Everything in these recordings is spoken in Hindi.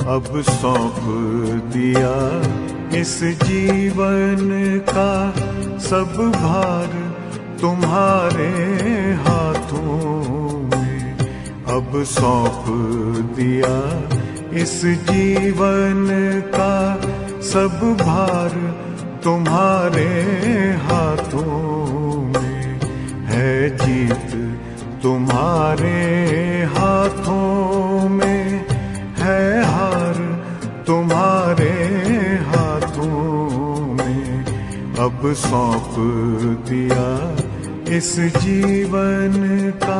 अब सौंप दिया इस जीवन का सब भार तुम्हारे हाथों में। अब सौंप दिया इस जीवन का सब भार तुम्हारे हाथों में। है जीत तुम्हारे हाथों में, है हार तुम्हारे हाथों में। अब सौंप दिया इस जीवन का।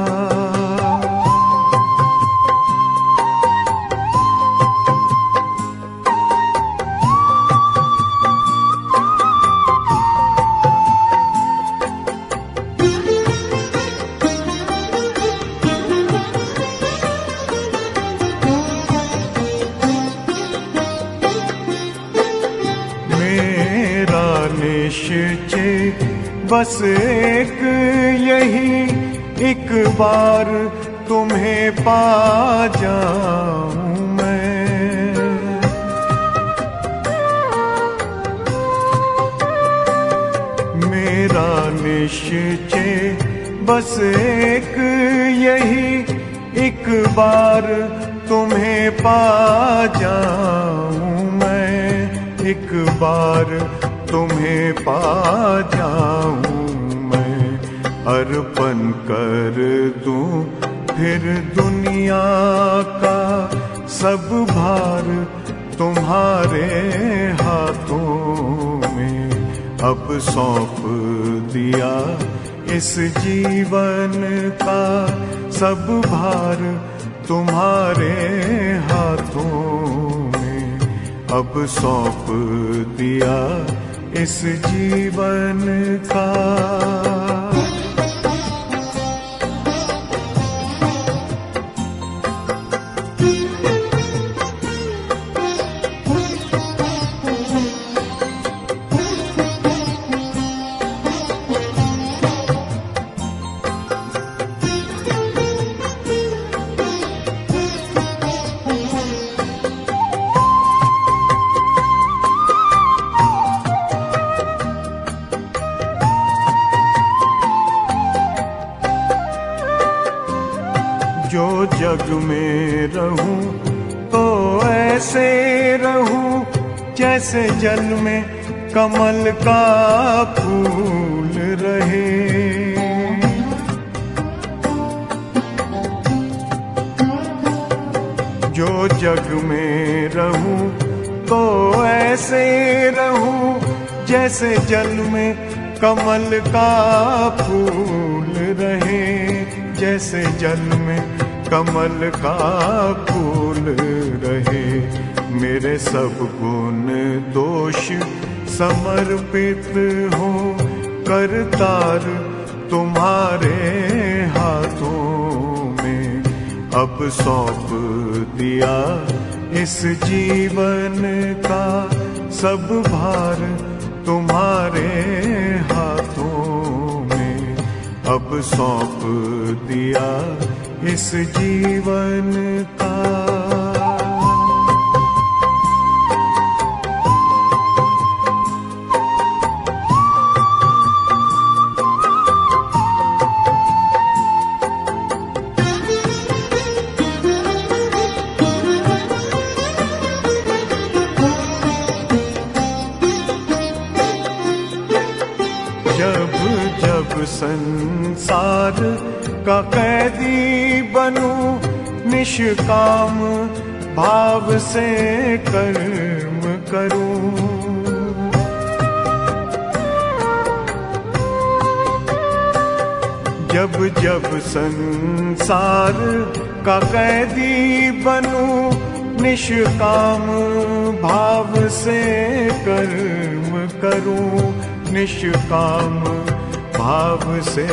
निश्चय बस एक यही, एक बार तुम्हें पा जाऊं मैं। मेरा निश्चय बस एक यही, एक बार तुम्हें पा जाऊं मैं। एक बार तुम्हें पा जाऊं मैं। अर्पण कर दूं फिर दुनिया का सब भार तुम्हारे हाथों में। अब सौंप दिया इस जीवन का सब भार तुम्हारे हाथों में। अब सौंप दिया इस जीवन का। जो जग में रहूं तो ऐसे रहूं जैसे जल में कमल का फूल रहे। जो जग में रहूं तो ऐसे रहूं जैसे जल में कमल का फूल रहे। जैसे जल में कमल का फूल रहे। मेरे सब गुण दोष समर्पित हो करतार तुम्हारे हाथों में। अब सौंप दिया इस जीवन का सब भार तुम्हारे हाथों में। अब सौंप दिया इस जीवन का। जब जब संसार का कैदी बनूं निष्काम भाव से कर्म करूं। जब जब संसार का कैदी बनूं निष्काम भाव से कर्म करूं। निष्काम भाव से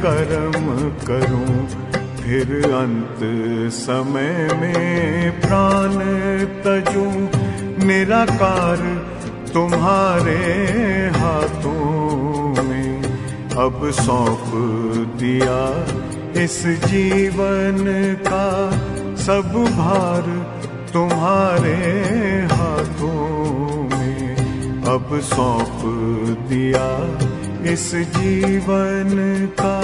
कर्म करूं। फिर अंत समय में प्राण तजूं निराकार तुम्हारे हाथों में। अब सौंप दिया इस जीवन का सब भार तुम्हारे हाथों में अब सौंप दिया इस जीवन का।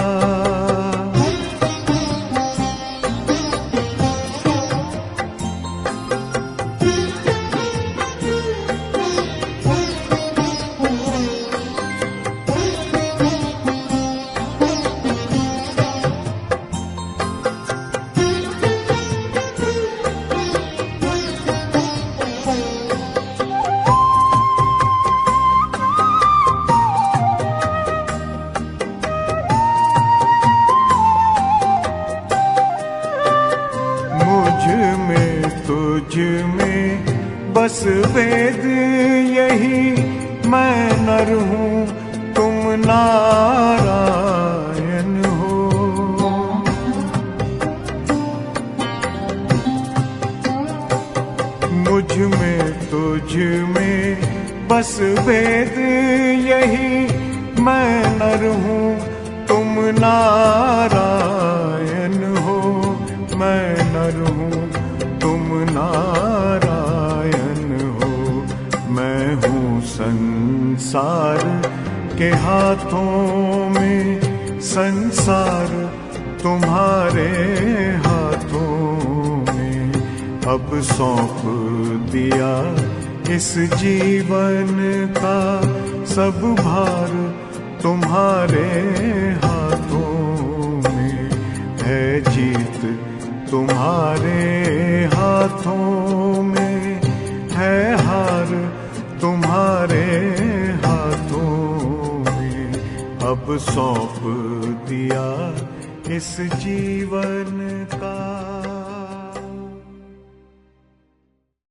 तुझ में बस वेद यही, मैं नर हूँ तुम नारायण हो। मुझ में तुझ में बस वेद यही, मैं नर हूँ तुम नारायण हो। मैं नर हूँ तुम नारायण हो। मैं हूँ संसार के हाथों में, संसार तुम्हारे हाथों में अब सौंप दिया इस जीवन का। सब भार तुम्हारे हाथों में है, जीत तुम्हारे हाथों में है, हार तुम्हारे हाथों में अब सौंप दिया इस जीवन का।